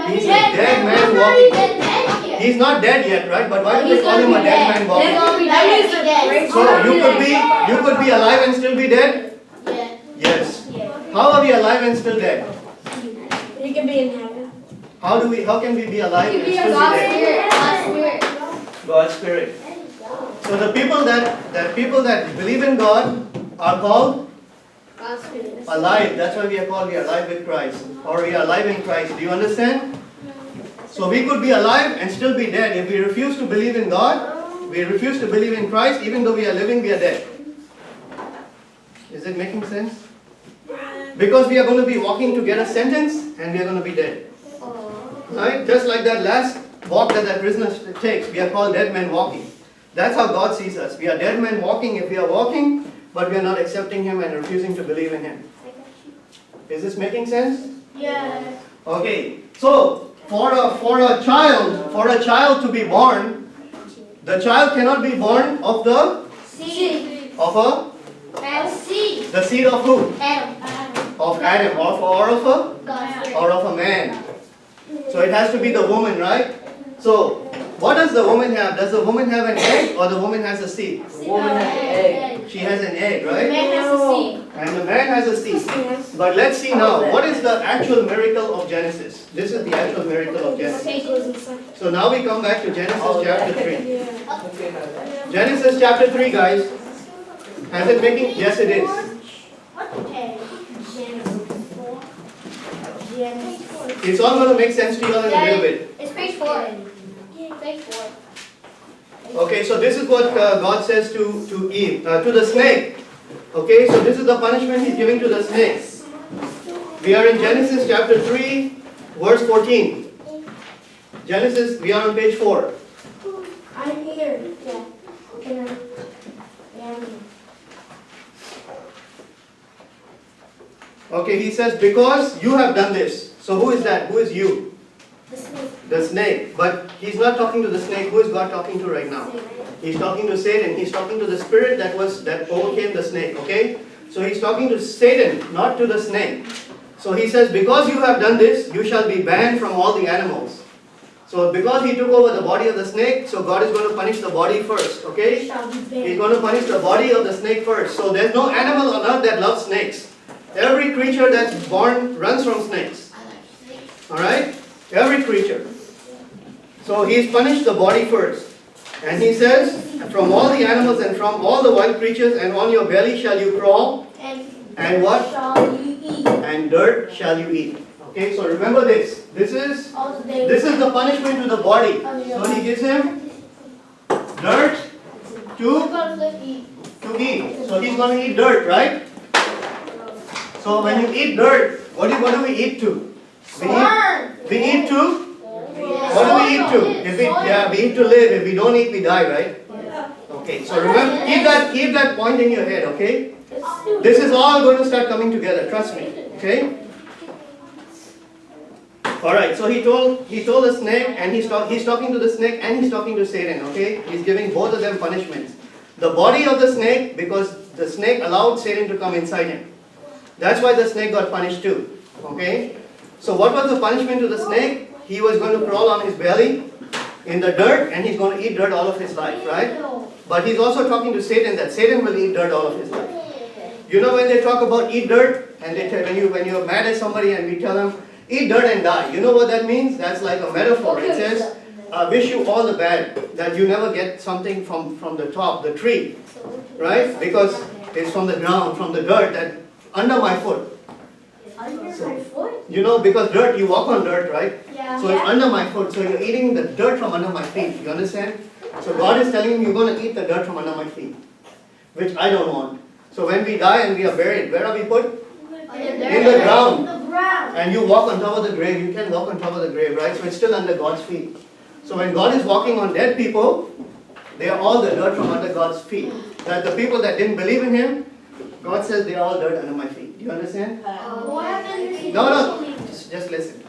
He's a dead man walking. He's not dead yet, right? But why do they call him a dead man walking? So you could be alive and still be dead? Yes. How are we alive and still dead? You can be in heaven. How can we be alive and still be dead? God's Spirit. So the people that believe in God are called alive. That's why we are alive with Christ. Or we are alive in Christ. Do you understand? So we could be alive and still be dead. If we refuse to believe in God, we refuse to believe in Christ, even though we are living, we are dead. Is it making sense? Because we are going to be walking to get a sentence and we are going to be dead. Right? Just like that last walk that prisoner takes, we are called dead men walking. That's how God sees us. We are dead men walking if we are walking, but we are not accepting Him and refusing to believe in Him. Is this making sense? Yes. Okay. So for a child to be born, the child cannot be born of the Seed. seed. The seed of who? Adam. Of Adam, or of a man. So it has to be the woman, right? So what does the woman have? Does the woman have an egg or the woman has a seed? The woman has an egg. She has an egg, right? Man has a seed. And the man has a seed. But let's see now, what is the actual miracle of Genesis? This is the actual miracle of Genesis. So now we come back to Genesis chapter 3. Genesis chapter 3, guys. Has it making? Yes, it is. It's all going to make sense to you all in a little bit. It's page 4. Page 4. Okay, so this is what God says to Eve, to the snake. Okay, so this is the punishment He's giving to the snake. We are in Genesis chapter 3, verse 14. Genesis, we are on page 4. I'm here. Yeah. Okay. Okay, He says, because you have done this. So who is that? Who is you? The snake. But He's not talking to the snake. Who is God talking to right now? He's talking to Satan. He's talking to the spirit that overcame the snake. Okay? So He's talking to Satan, not to the snake. So He says, because you have done this, you shall be banned from all the animals. So because he took over the body of the snake, so God is going to punish the body first. Okay? He's going to punish the body of the snake first. So there's no animal on earth that loves snakes. Every creature that's born runs from snakes. Alright? Every creature. So He's punished the body first. And He says, from all the animals and from all the wild creatures, and on your belly shall you crawl. And what? And dirt shall you eat. Okay, so remember this. This is the punishment to the body. So He gives him dirt to eat. So he's going to eat dirt, right? So when you eat dirt, what do we eat to? We eat to? What do we eat to? We eat to live. If we don't eat, we die, right? Okay, so remember, keep that point in your head, okay? This is all going to start coming together, trust me. Okay? Alright, so he told the snake, and he's talking to the snake and he's talking to Satan, okay? He's giving both of them punishments. The body of the snake, because the snake allowed Satan to come inside him. That's why the snake got punished too. Okay? So what was the punishment to the snake? He was going to crawl on his belly in the dirt and he's going to eat dirt all of his life, right? But he's also talking to Satan that Satan will eat dirt all of his life. You know when they talk about eat dirt, and they tell, when you're mad at somebody and we tell them, eat dirt and die. You know what that means? That's like a metaphor. It says, I wish you all the bad, that you never get something from the top, the tree, right? Because it's from the ground, from the dirt, that under my foot. You know, because dirt, you walk on dirt, right? Yeah. So it's under my foot. So you're eating the dirt from under my feet. You understand? So God is telling you, you're going to eat the dirt from under my feet, which I don't want. So when we die and we are buried, where are we put? In the ground. And you walk on top of the grave. You can walk on top of the grave, right? So it's still under God's feet. So when God is walking on dead people, they are all the dirt from under God's feet. That the people that didn't believe in Him, God says they are all dirt under my feet. Do you understand? No. Just listen.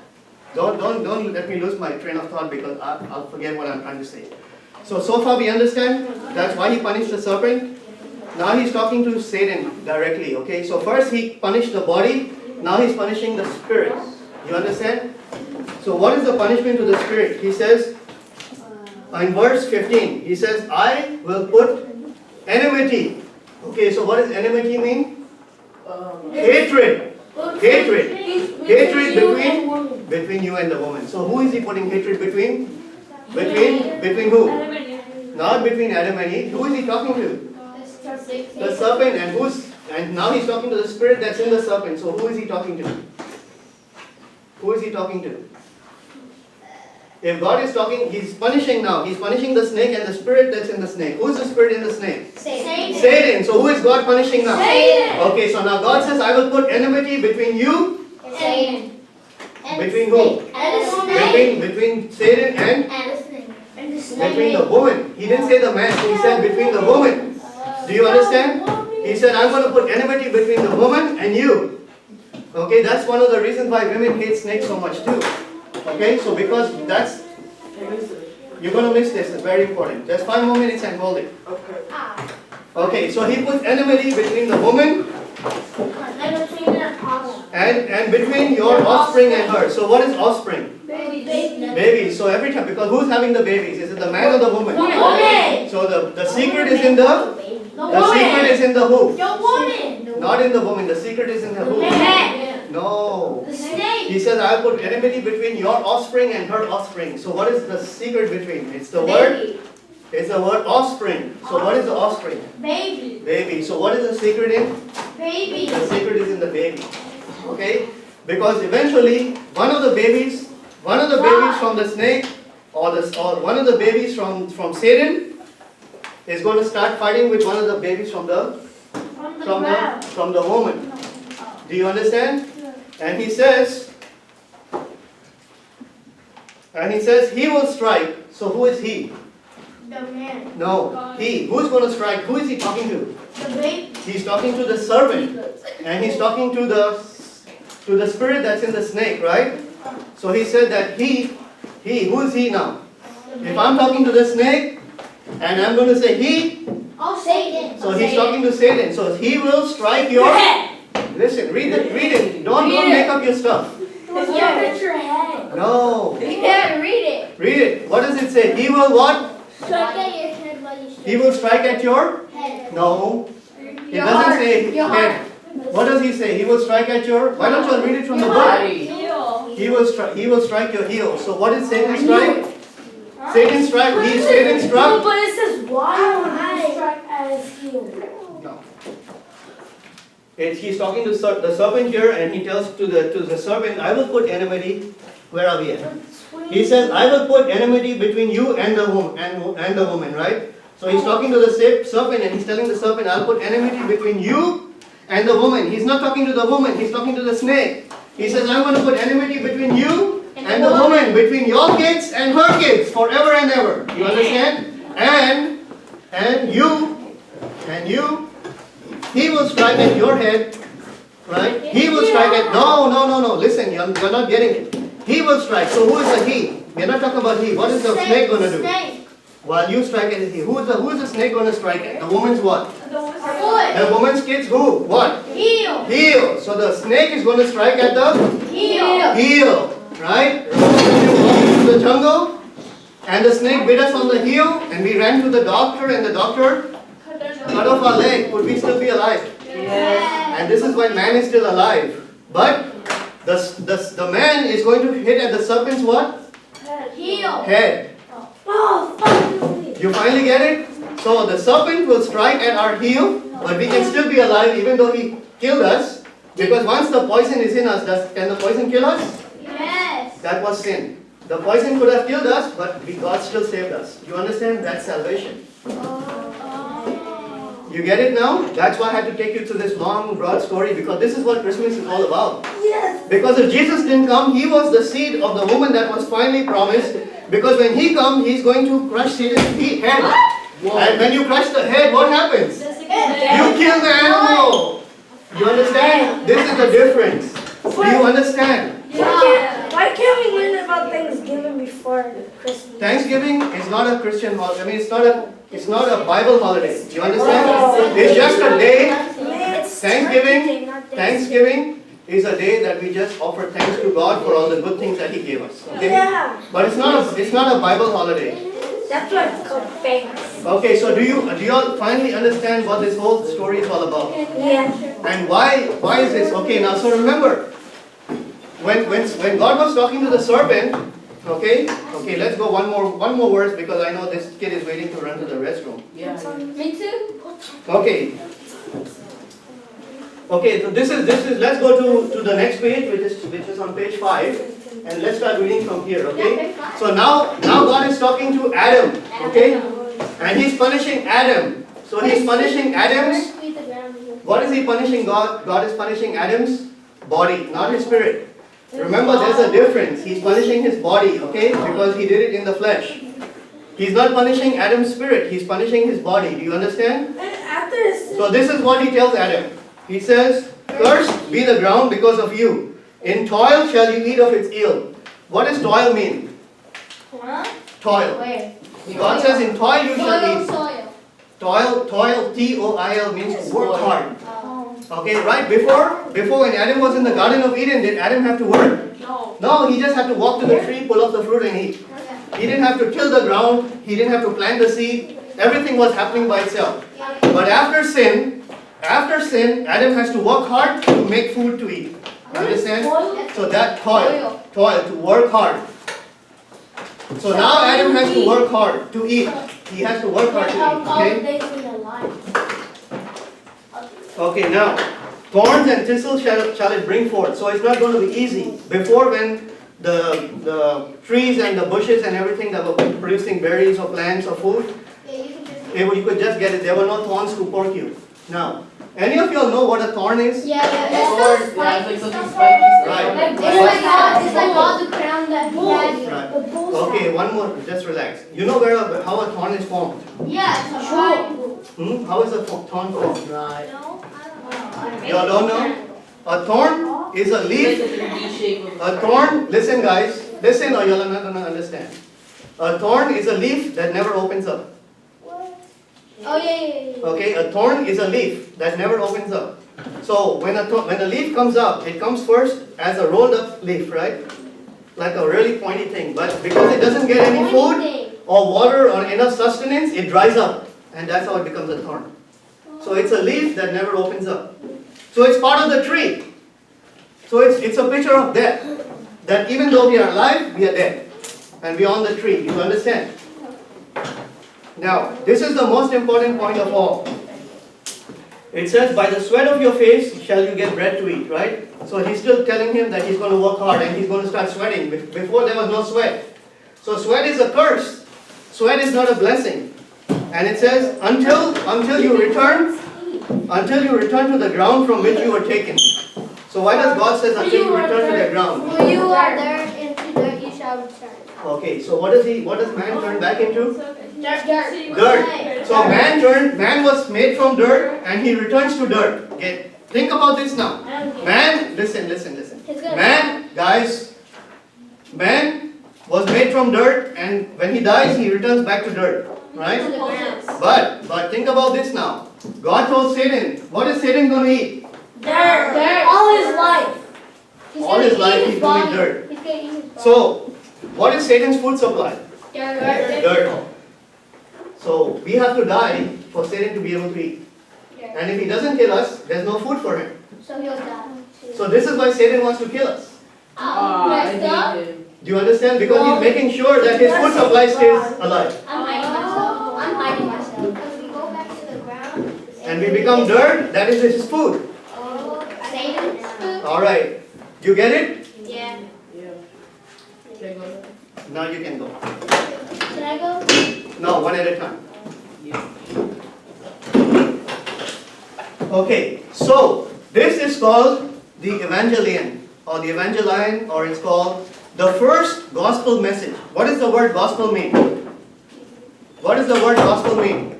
Don't let me lose my train of thought, because I'll forget what I'm trying to say. So far we understand. That's why He punished the serpent. Now He's talking to Satan directly. Okay. So first He punished the body. Now He's punishing the spirit. You understand? So what is the punishment to the spirit? He says, in verse 15, he says, I will put enmity. Okay, so what does enmity mean? Hatred. Hatred. Hatred between you and the woman. So who is he putting hatred between? Between who? Not between Adam and Eve. Who is he talking to? The serpent. And now he's talking to the spirit that's in the serpent. So who is he talking to? Who is he talking to? If God is talking, he's punishing now. He's punishing the snake and the spirit that's in the snake. Who is the spirit in the snake? Satan. So who is God punishing now? Satan. Okay, so now God says, I will put enmity between you. Satan. Between who? Between Satan and between the woman. He didn't say the man, he said between the woman. Do you understand? He said, I'm going to put enmity between the woman and you. Okay, that's one of the reasons why women hate snakes so much too. Okay, so because that's, you're going to miss this, it's very important. Just 5 more minutes and hold it. Okay, so he puts enmity between the woman and between your offspring and her. So what is offspring? Babies. So every time, because who's having the babies? Is it the man or the woman? So the secret is in the secret is in the who? Not in the woman. The secret is in the who? No. He says, I will put enmity between your offspring and her offspring. So what is the secret between? It's the word. It's the word offspring. So what is the offspring? Baby. So what is the secret in? Baby. The secret is in the baby. Okay? Because eventually one of the babies from the snake or one of the babies from Satan is going to start fighting with one of the babies from the woman. Do you understand? And he says he will strike. So who is he? The man. No, he. Who's going to strike? Who is he talking to? The baby. He's talking to the serpent. And he's talking to the spirit that's in the snake, right? So he said that he, who is he now? If I'm talking to the snake and I'm going to say he, Satan. so he's talking to Satan. So he will strike your head. Listen, read it. Don't make up your stuff. It's your head. No. Yeah, read it. Read it. What does it say? He will what? Strike at your head while you strike. He will strike at your head. No. It doesn't say head. What does he say? He will strike at your. Why don't you read it from the book? He will strike your heel. So what did Satan strike? Satan struck. Satan struck. But it says why would I strike at his heel? No. He's talking to the serpent here, and he tells to the serpent, I will put enmity. Where are we at? He says, I will put enmity between you and the woman, right? So he's talking to the serpent, and he's telling the serpent, I'll put enmity between you and the woman. He's not talking to the woman, he's talking to the snake. He says, I'm going to put enmity between you and the woman, between your kids and her kids, forever and ever. You understand? And you, he will strike at your head, right? He will strike at, no, listen, you're not getting it. He will strike. So who is the he? We're not talking about he. What is the snake going to do? While you strike at he. Who is the snake going to strike at? The woman's what? The woman's kids who? What? Heel. So the snake is going to strike at the heel. Right? Remember when we walked into the jungle and the snake bit us on the heel and we ran to the doctor and the doctor cut off our leg. Would we still be alive? Yes. And this is when man is still alive. But the man is going to hit at the serpent's what? Head. You finally get it? So the serpent will strike at our heel, but we can still be alive even though he killed us. Because once the poison is in us, can the poison kill us? Yes. That was sin. The poison could have killed us, but God still saved us. You understand? That's salvation. You get it now? That's why I had to take you to this long, broad story, because this is what Christmas is all about. Yes. Because if Jesus didn't come, he was the seed of the woman that was finally promised. Because when he comes, he's going to crush Satan's head. And when you crush the head, what happens? You kill the animal. You understand? This is the difference. Do you understand? Why can't we learn about Thanksgiving before Christmas? Thanksgiving is not a Christian holiday. I mean, it's not a Bible holiday. You understand? It's just a day. Thanksgiving is a day that we just offer thanks to God for all the good things that He gave us. Okay? Yeah. But it's not a Bible holiday. That's why it's called thanks. Okay, so do you all finally understand what this whole story is all about? Yeah. And why is this? Okay, now so remember, when God was talking to the serpent, okay, let's go one more verse because I know this kid is waiting to run to the restroom. Yeah. Me too. Okay. Okay, so this is let's go to the next page, which is on page 5, and let's start reading from here, okay? So now God is talking to Adam, okay? And He's punishing Adam. So He's punishing Adam's. What is He punishing God? God is punishing Adam's body, not his spirit. Remember, there's a difference. He's punishing his body, okay? Because he did it in the flesh. He's not punishing Adam's spirit. He's punishing his body. Do you understand? So this is what He tells Adam. He says, "Cursed be the ground because of you. In toil shall you eat of its ill." What does toil mean? Toil. God says, "In toil you shall eat." Toil, T-O-I-L means work hard. Okay, right? Before when Adam was in the Garden of Eden, did Adam have to work? No, he just had to walk to the tree, pull off the fruit and eat. He didn't have to till the ground. He didn't have to plant the seed. Everything was happening by itself. But after sin, Adam has to work hard to make food to eat. You understand? So that toil, to work hard. So now Adam has to work hard to eat. He has to work hard to eat. Okay? Okay, now, thorns and thistles shall it bring forth. So it's not going to be easy. Before, when the trees and the bushes and everything that were producing berries or plants or food, you could just get it. There were no thorns to poke you. Now, any of you all know what a thorn is? Yeah. It's like something spiky. Right. It's like all the crown that he had. Right. Okay, one more. Just relax. You know how a thorn is formed? Yeah, it's a triangle. How is a thorn formed? Right. You all don't know? A thorn is a It's leaf. like a 3D shape of A thorn, listen guys, listen or you're not going to understand. A thorn is a leaf that never opens up. Oh, yeah. Okay, a thorn is a leaf that never opens up. So when a leaf comes up, it comes first as a rolled up leaf, right? Like a really pointy thing. But because it doesn't get any food or water or enough sustenance, it dries up. And that's how it becomes a thorn. So it's a leaf that never opens up. So it's part of the tree. So it's a picture of death. That even though we are alive, we are dead. And we are on the tree. You understand? Now, this is the most important point of all. It says, "By the sweat of your face shall you get bread to eat," right? So he's still telling him that he's going to work hard and he's going to start sweating. Before there was no sweat. So sweat is a curse. Sweat is not a blessing. And it says, until you return to the ground from which you were taken. So why does God say until you return to the ground? When you are there into dirt, you shall return. Okay, so what does man turn back into? Dirt. Dirt. So man was made from dirt and he returns to dirt. Okay, think about this now. Man, listen. Man was made from dirt and when he dies he returns back to dirt. Right? But think about this now. God told Satan, what is Satan going to eat? Dirt. All his life. All his life he's going to eat dirt. He's going to eat his body. So, what is Satan's food supply? Dirt. So, we have to die for Satan to be able to eat. And if he doesn't kill us, there's no food for him. So he'll die. So this is why Satan wants to kill us. I Messed up. hate him. Do you understand? Because he's making sure that his food supply stays alive. I'm hiding myself. Because we go back to the ground. And we become dirt, that is his food. Satan's food? Alright. Do you get it? Yeah. Yeah. Can I go? Now you can go. Should I go? No, one at a time. Yeah. Okay, so this is called the Evangelion or the Evangelion, or it's called the first gospel message. What does the word gospel mean? What does the word gospel mean?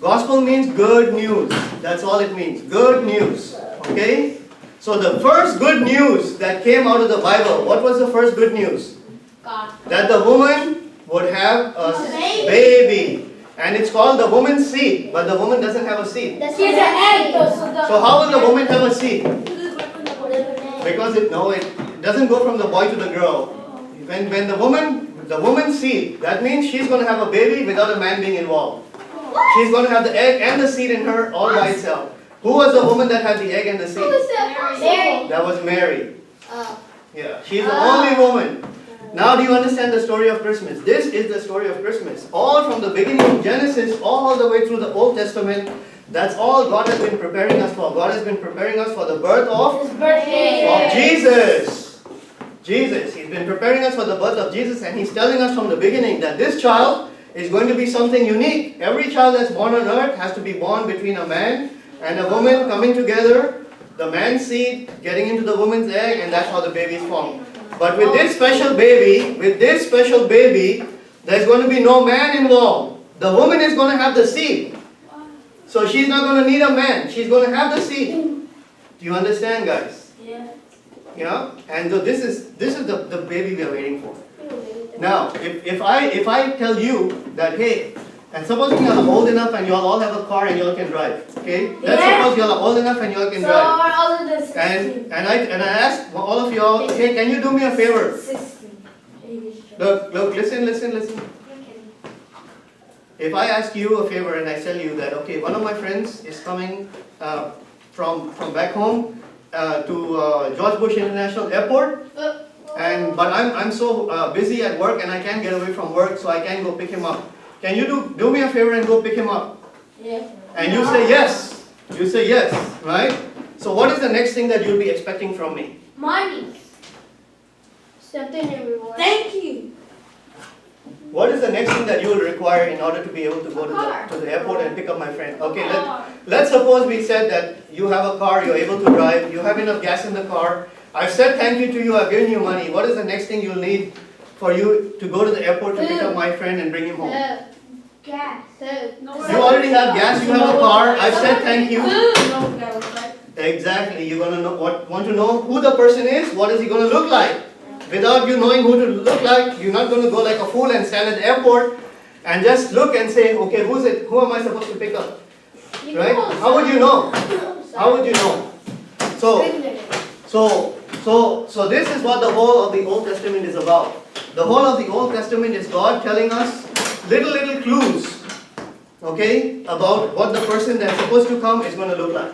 Gospel means good news. That's all it means. Good news. Okay? So the first good news that came out of the Bible, what was the first good news? God. That the woman would have a baby. And it's called the woman's seed. But the woman doesn't have a seed. That's He's an egg though, So how will the woman have a seed? Because it doesn't go from the boy to the girl. When the woman's seed, that means she's going to have a baby without a man being involved. She's going to have the egg and the seed in her all by itself. Who was the woman that had the egg and the seed? Mary. That was Mary. Yeah, she's the only woman. Now do you understand the story of Christmas? This is the story of Christmas. All from the beginning of Genesis, all the way through the Old Testament, that's all God has been preparing us for. God has been preparing us for the birth of Jesus. Jesus. He's been preparing us for the birth of Jesus, and He's telling us from the beginning that this child is going to be something unique. Every child that's born on earth has to be born between a man and a woman coming together, the man's seed getting into the woman's egg, and that's how the baby is formed. But with this special baby, there's going to be no man involved. The woman is going to have the seed. So she's not going to need a man. She's going to have the seed. Do you understand, guys? Yeah. And so this is the baby we are waiting for. Now, if I tell you that, hey, and supposing you're old enough and you all have a car and you all can drive, okay? Let's suppose you're old enough and you all can drive. And I ask all of you all, hey, can you do me a favor? Look, listen. If I ask you a favor and I tell you that, okay, one of my friends is coming from back home to George Bush International Airport, but I'm so busy at work and I can't get away from work, so I can't go pick him up. Can you do me a favor and go pick him up? Yeah. And you say yes. You say yes, right? So what is the next thing that you'll be expecting from me? Money. Something in reward. Thank you. What is the next thing that you will require in order to be able to go to the airport and pick up my friend? Okay, let's suppose we said that you have a car, you're able to drive, you have enough gas in the car. I've said thank you to you, I've given you money. What is the next thing you'll need for you to go to the airport to pick up my friend and bring him home? Gas. You already have gas, you have a car, I've said thank you. Exactly, you're going to want to know who the person is, what is he going to look like. Without you knowing who to look like, you're not going to go like a fool and stand at the airport and just look and say, okay, who is it? Who am I supposed to pick up? Right? How would you know? How would you know? So this is what the whole of the Old Testament is about. The whole of the Old Testament is God telling us little clues, okay, about what the person that's supposed to come is going to look like.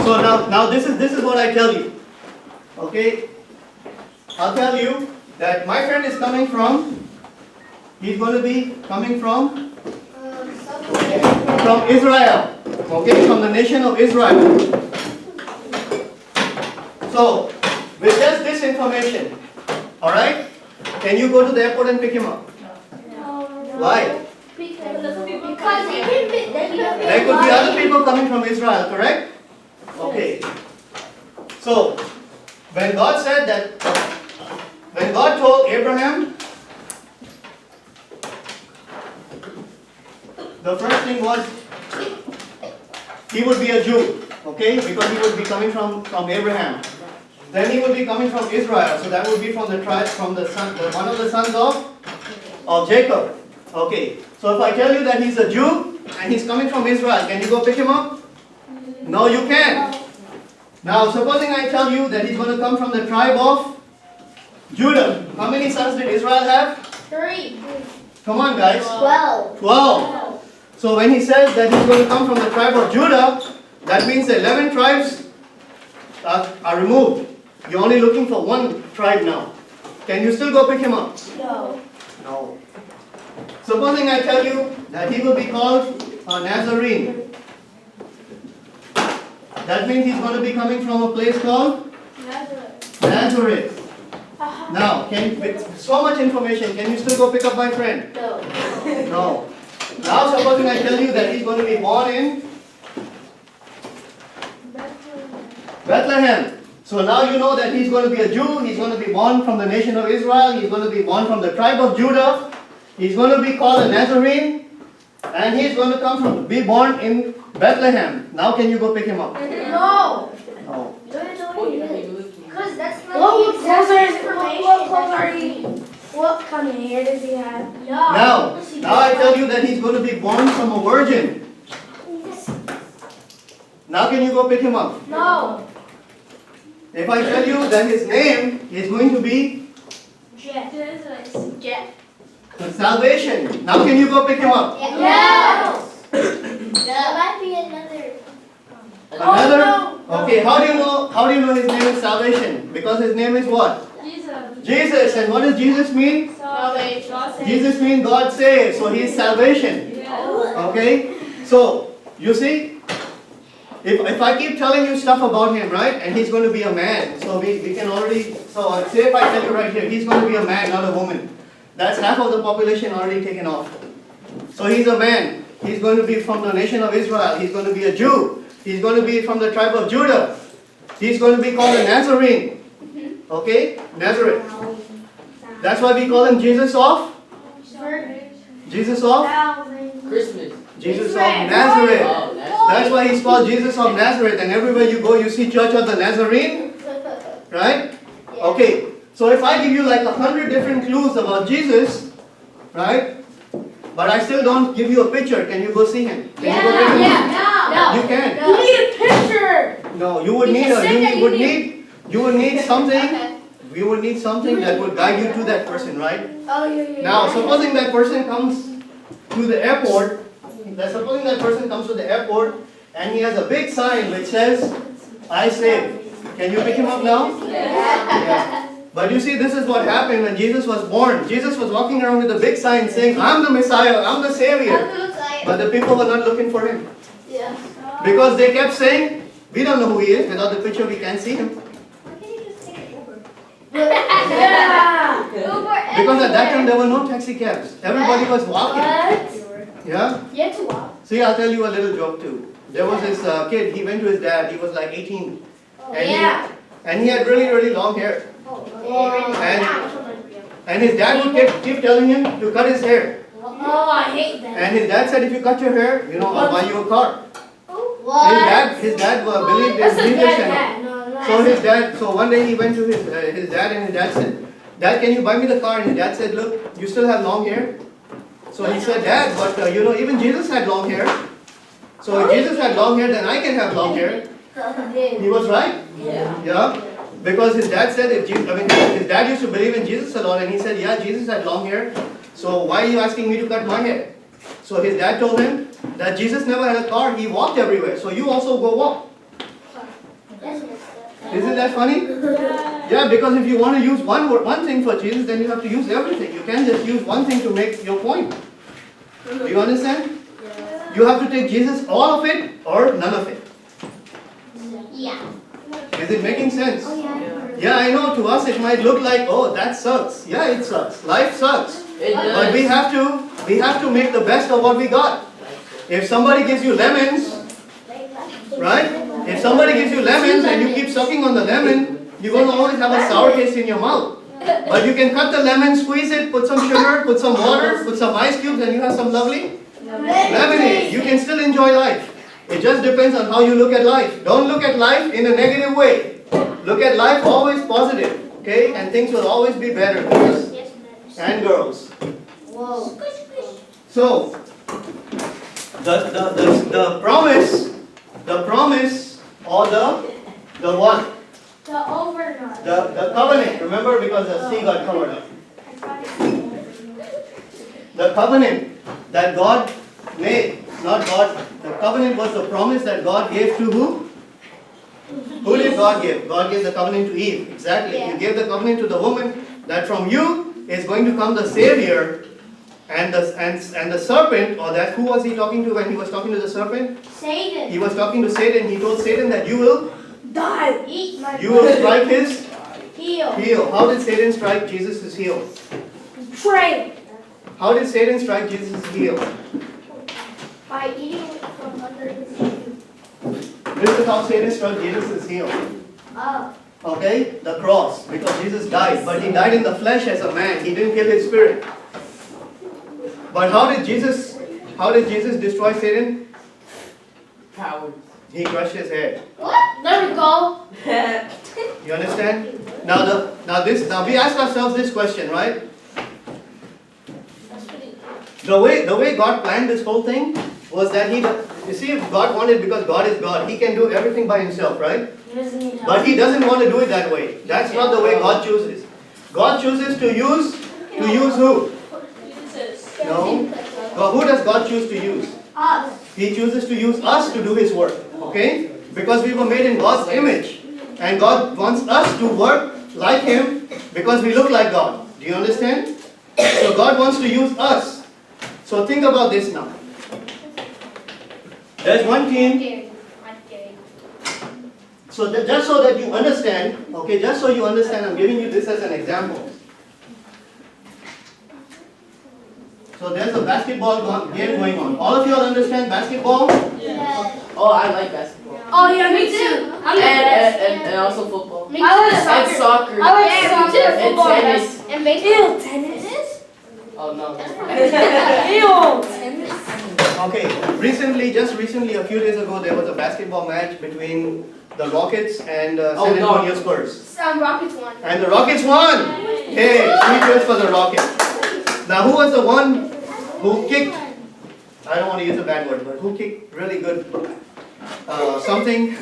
So now this is what I tell you. Okay? I'll tell you that my friend is coming from, he's going to be coming from Israel. Okay? From the nation of Israel. So, with just this information, alright? Can you go to the airport and pick him up? Why? Because There could be other people coming from Israel, correct? Okay. So, when God said that, when God told Abraham, the first thing was, he would be a Jew, okay, because he would be coming from Abraham. Then he would be coming from Israel, so that would be from the tribe, from the son, one of the sons of Jacob. Okay, so if I tell you that he's a Jew and he's coming from Israel, can you go pick him up? No, you can't. Now, supposing I tell you that he's going to come from the tribe of Judah. How many sons did Israel have? 3. Come on, guys. 12. 12. So when he says that he's going to come from the tribe of Judah, that means the 11 tribes are removed. You're only looking for one tribe now. Can you still go pick him up? No. No. Supposing I tell you that he will be called a Nazarene. That means he's going to be coming from a place called Nazareth. Now, with so much information, can you still go pick up my friend? No. No. Now, supposing I tell you that he's going to be born in Bethlehem. So now you know that he's going to be a Jew, he's going to be born from the nation of Israel, he's going to be born from the tribe of Judah, he's going to be called a Nazarene, and he's going to be born in Bethlehem. Now can you go pick him up? No. No. Because that's not What the clothes exact are information. you? What kind of hair does he have? Now I tell you that he's going to be born from a virgin. Now can you go pick him up? No. If I tell you that his name is going to be Jet. salvation, now can you go pick him up? Yes. There might be another. Another? Okay, how do you know his name is salvation? Because his name is what? Jesus. And what does Jesus mean? Jesus means God saves. So he is salvation. Okay? So, you see, if I keep telling you stuff about him, right? And he's going to be a man. So we can already, so say if I tell you right here, he's going to be a man, not a woman. That's half of the population already taken off. So he's a man. He's going to be from the nation of Israel. He's going to be a Jew. He's going to be from the tribe of Judah. He's going to be called a Nazarene. Okay? Nazareth. That's why we call him Jesus of? Jesus of? Christmas. Jesus of Nazareth. Oh, That's why he's called Jesus of Nazareth. And everywhere you go, you see Church of the Nazarene. Right? Okay. So if I give you like 100 different clues about Jesus, right? But I still don't give you a picture. Can you go see him? Can you go pick him up? You can. You need a picture. No, you would need something. You would need something that would guide you to that person, right? Oh, yeah. Now, supposing that person comes to the airport. Supposing that person comes to the airport and he has a big sign which says, "I save." Can you pick him up now? Yeah. But you see, this is what happened when Jesus was born. Jesus was walking around with a big sign saying, "I'm the Messiah, I'm the Savior." But the people were not looking for him. Yeah. Because they kept saying, "We don't know who he is. Without the picture, we can't see him." Yeah. Because at that time, there were no taxi cabs. Everybody was walking. Yeah? You have to walk. See, I'll tell you a little joke too. There was this kid, he went to his dad, he was like 18. And he had really, really long hair. And his dad would keep telling him to cut his hair. Oh, I hate that. And his dad said, "If you cut your hair, I'll buy you a car." What? His dad believed in That's a Jesus. bad And dad. so one day he went to his dad and his dad said, "Dad, can you buy me the car?" And his dad said, "Look, you still have long hair." So he said, "Dad, but even Jesus had long hair. So if Jesus had long hair, then I can have long hair." He was right. Yeah. Because his dad said, his dad used to believe in Jesus a lot, and he said, "Yeah, Jesus had long hair. So why are you asking me to cut my hair?" So his dad told him that Jesus never had a car. He walked everywhere. So you also go walk. Isn't that funny? Yeah, because if you want to use one thing for Jesus, then you have to use everything. You can't just use one thing to make your point. Do you understand? You have to take Jesus, all of it, or none of it. Yeah. Is it making sense? Oh, yeah. Yeah, I know to us it might look like, oh, that sucks. Yeah, it sucks. Life sucks. It does. But we have to make the best of what we got. If somebody gives you lemons, right? If somebody gives you lemons and you keep sucking on the lemon, you're going to always have a sour taste in your mouth. But you can cut the lemon, squeeze it, put some sugar, put some water, put some ice cubes, and you have some lovely lemonade. You can still enjoy life. It just depends on how you look at life. Don't look at life in a negative way. Look at life always positive, okay? And things will always be better, boys and girls. Whoa. So, the promise, or the what? The overnight. The covenant. Remember, because the sea got covered up. The covenant that God made, not God. The covenant was the promise that God gave to who? Who did God give? God gave the covenant to Eve. Exactly. Yeah. He gave the covenant to the woman that from you is going to come the Savior, and the serpent, or that, who was he talking to when he was talking to the serpent? Satan. He was talking to Satan. He told Satan that you will Die. Eat my strike his heel. heel. How did Satan strike Jesus' heel? Pray. How did Satan strike Jesus' heel? By eating it from under his shoe. This is how Satan struck Jesus' heel. Oh. Okay? The cross. Because Jesus died. But he died in the flesh as a man. He didn't kill his spirit. But how did Jesus destroy Satan? Cowards. He crushed his head. What? There we go. You understand? Now we ask ourselves this question, right? The way God planned this whole thing was that You see, if God wanted, because God is God, He can do everything by Himself, right? He doesn't need help. But He doesn't want to do it that way. That's not the way God chooses. God chooses to use who? No. Who does God choose to use? Us. He chooses to use us to do His work. Okay? Because we were made in God's image. And God wants us to work like Him because we look like God. Do you understand? So God wants to use us. So think about this now. There's one team. So just so that you understand, okay, just so you understand, I'm giving you this as an example. So there's a basketball game going on. All of you all understand basketball? Yes. Oh, I like basketball. Oh yeah, me too. I'm the best. And also football. Me I like too. And soccer. I like Yeah, soccer, me too. football, And and tennis. And baseball. Ew, tennis. Oh no. Ew, tennis. Okay, just recently, a few days ago, there was a basketball match between the Rockets and San Antonio Spurs. Some Rockets won. And the Rockets won! Hey, sweet words for the Rockets. Now, who was the one who kicked, I don't want to use a bad word, but who kicked really good something?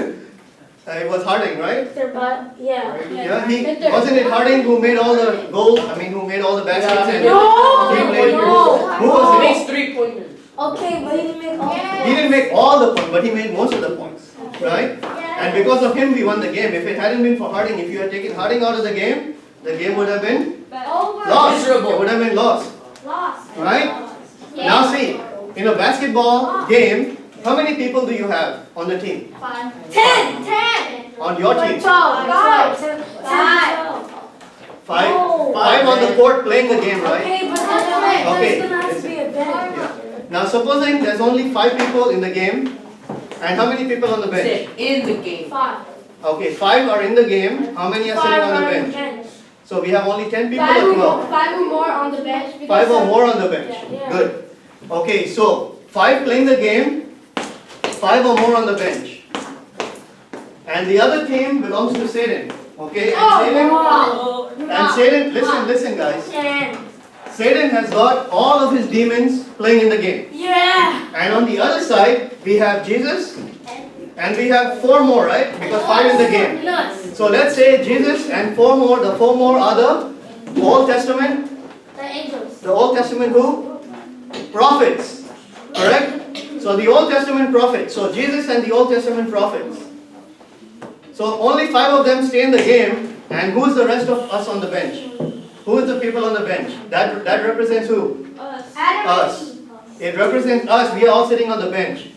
It was Harding, right? Their butt, yeah. Yeah, wasn't it Harding who made all the goals? I mean, who made all the baskets? And No! he played No! Who was He it? makes 3-pointers. Okay, but he didn't make all. He didn't make all the points, but he made most of the points, right? And because of him, we won the game. If it hadn't been for Harding, if you had taken Harding out of the game would have been Over. lost. Miserable. It would have been lost, Lost. right? Now see, in a basketball game, how many people do you have on the team? 5. 10. 10. On your team? 12. Five. 5. Five. No. Five on the court playing the game, right? Okay, but Okay, there's gonna have to be a bench. Yeah. Now supposing there's only 5 people in the game, and how many people on the bench? Sit in the game. 5. Okay, 5 are in the game. How many are sitting on the bench? So we have only 10 people or 12? 5 or more on the bench. 5 or more on the bench. Yeah. Good. Okay, so 5 playing the game, 5 or more on the bench. And the other team belongs to Satan. Okay, and Satan, listen guys. 10. Satan has got all of his demons playing in the game. Yeah. And on the other side, we have Jesus, and we have 4 more, right? Because 5 in the game. Nuts. So let's say Jesus and 4 more, the 4 more are the Old Testament. The angels. The Old Testament who? Prophets. Correct? So the Old Testament prophets. So Jesus and the Old Testament prophets. So only 5 of them stay in the game. And who's the rest of us on the bench? Who is the people on the bench? That represents who? Us. It represents us. We are all sitting on the bench.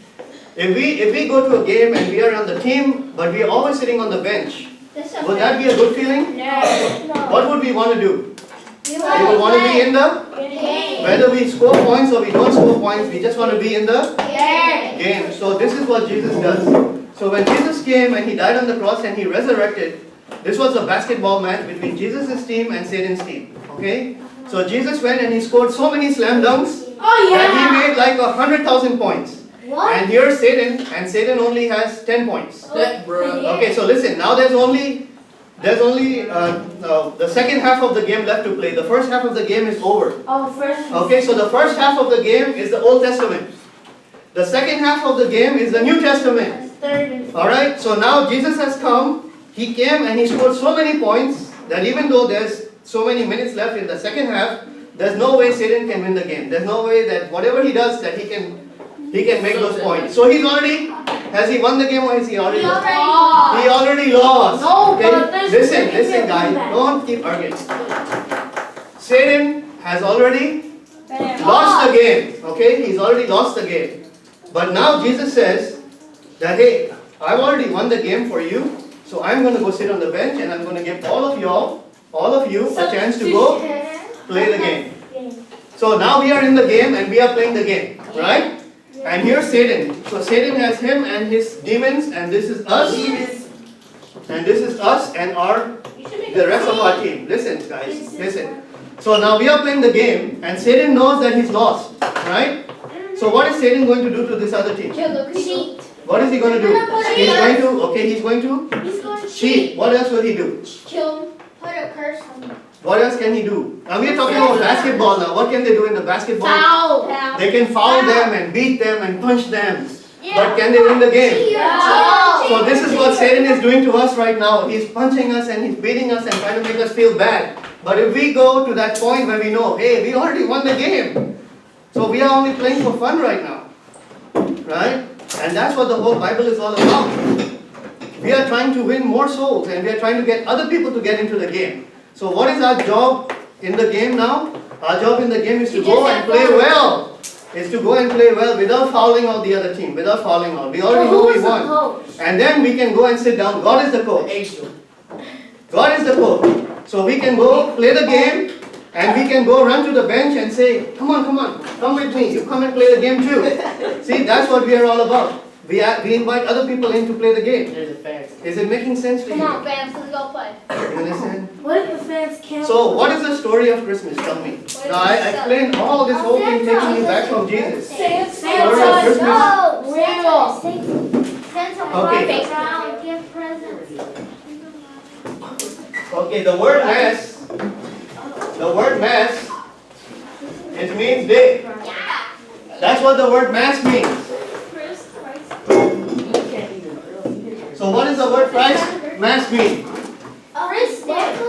If we go to a game and we are on the team, but we are always sitting on the bench, would that be a good feeling? No. What would we want to do? We We would want to be in the, game. whether we score points or we don't score points, we just want to be in the Yeah. game. So this is what Jesus does. So when Jesus came and He died on the cross and He resurrected, this was a basketball match between Jesus' team and Satan's team. Okay? So Jesus went and He scored so many slam dunks Oh that He yeah. made like 100,000 points. What? And here's Satan, and Satan only has 10 points. That bruh. Okay, so listen, now there's only the second half of the game left to play. The first half of the game is over. Oh, first. Okay, so the first half of the game is the Old Testament. The second half of the game is the New Testament. Third. Alright, so now Jesus has come. He came and He scored so many points that even though there's so many minutes left in the second half, there's no way Satan can win the game. There's no way that whatever he does that he can make those points. So has he won the game or has he already lost? He already lost. No, Okay? but there's Listen guys, don't keep arguing. Satan has already lost the game. Okay? He's already lost the game. But now Jesus says that, hey, I've already won the game for you, so I'm going to go sit on the bench and I'm going to give all of you a chance to go play the game. So now we are in the game and we are playing the game, right? And here's Satan. So Satan has him and his demons, and this is us. And this is us and the rest of our team. Listen, guys, listen. So now we are playing the game, and Satan knows that he's lost, right? So what is Satan going to do to this other team? Kill the sheep. What is he going to do? He's going to He's going to cheat. What else will he do? kill. Put a curse on him. What else can he do? Now we are talking about basketball now. What can they do in the basketball? Foul. They can foul them and beat them and punch them. but can they win the game? Yeah. So this is what Satan is doing to us right now. He's punching us and he's beating us and trying to make us feel bad. But if we go to that point where we know, hey, we already won the game, so we are only playing for fun right now, right? And that's what the whole Bible is all about. We are trying to win more souls and we are trying to get other people to get into the game. So what is our job in the game now? Our job in the game is to go and play well. Is to go and play well without fouling out the other team, without fouling out. We already know we won. And then we can go and sit down. God is the coach. God is the coach. So we can go play the game and we can go run to the bench and say, come on, come with me. You come and play the game too. See, that's what we are all about. We invite other people in to play the game. There's a fence. Is it making sense to you? Come on, fans, let's go play. You listen? What if the fans can't? So what is the story of Christmas? Tell me. Now I explained all this whole thing taking you back from Jesus. Santa, Story of Christmas. Okay. Give presents. Okay, the word mass, it means day. That's what the word mass means. So what does the word Christ mass mean? Christmas.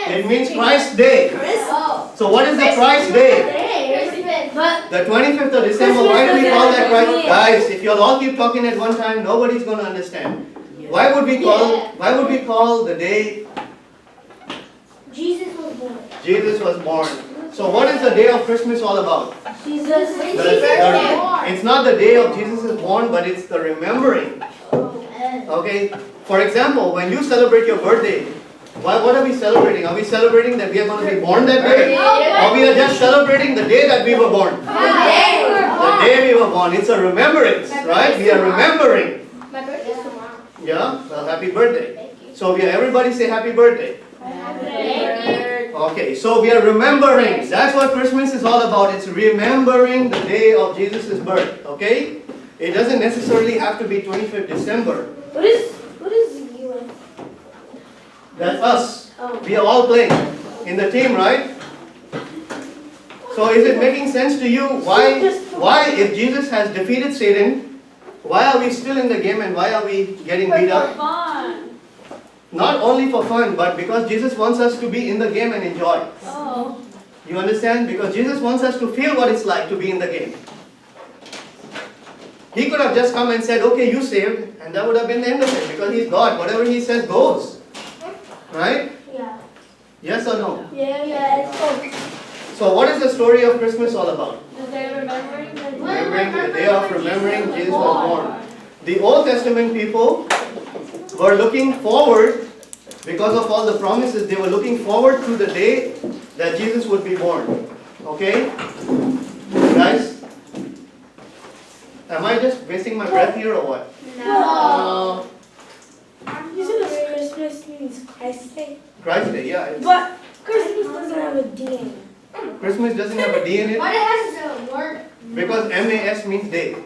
It means Christ's day. Oh. So what is the Christ day? Christmas. The 25th of December, why do we call that Christ? Guys, if you'll all keep talking at one time, nobody's going to understand. Why would we call the day Jesus was born. Jesus was born? So what is the day of Christmas all about? Jesus. It's not the day of Jesus is born, but it's the remembering. Okay? For example, when you celebrate your birthday, what are we celebrating? Are we celebrating that we are going to be born that day? Or we are just celebrating the day that we were born? The day we were born. It's a remembrance, right? We are remembering. My birthday's tomorrow. Yeah? Well, happy birthday. So everybody say happy birthday. Okay, so we are remembering. That's what Christmas is all about. It's remembering the day of Jesus' birth. Okay? It doesn't necessarily have to be 25th December. What is you? That's us. Oh. We are all playing in the team, right? So is it making sense to you why if Jesus has defeated Satan, why are we still in the game and why are we getting beat up? Not only for fun, but because Jesus wants us to be in the game and enjoy. Oh. You understand? Because Jesus wants us to feel what it's like to be in the game. He could have just come and said, okay, you saved, and that would have been the end of it, because He's God. Whatever He says goes. Right? Yeah. Yes or no? Yeah. So what is the story of Christmas all about? Remembering Remembering the day of remembering Jesus was born. The Old Testament people were looking forward, because of all the promises, they were looking forward to the day that Jesus would be born. Okay? Guys? Am I just wasting my breath here or what? No. You said Christmas means Christ's Day. Christ's Day, yeah. But Christmas doesn't have a D in it. Christmas doesn't have a D in it But it has a word. because MAS means day.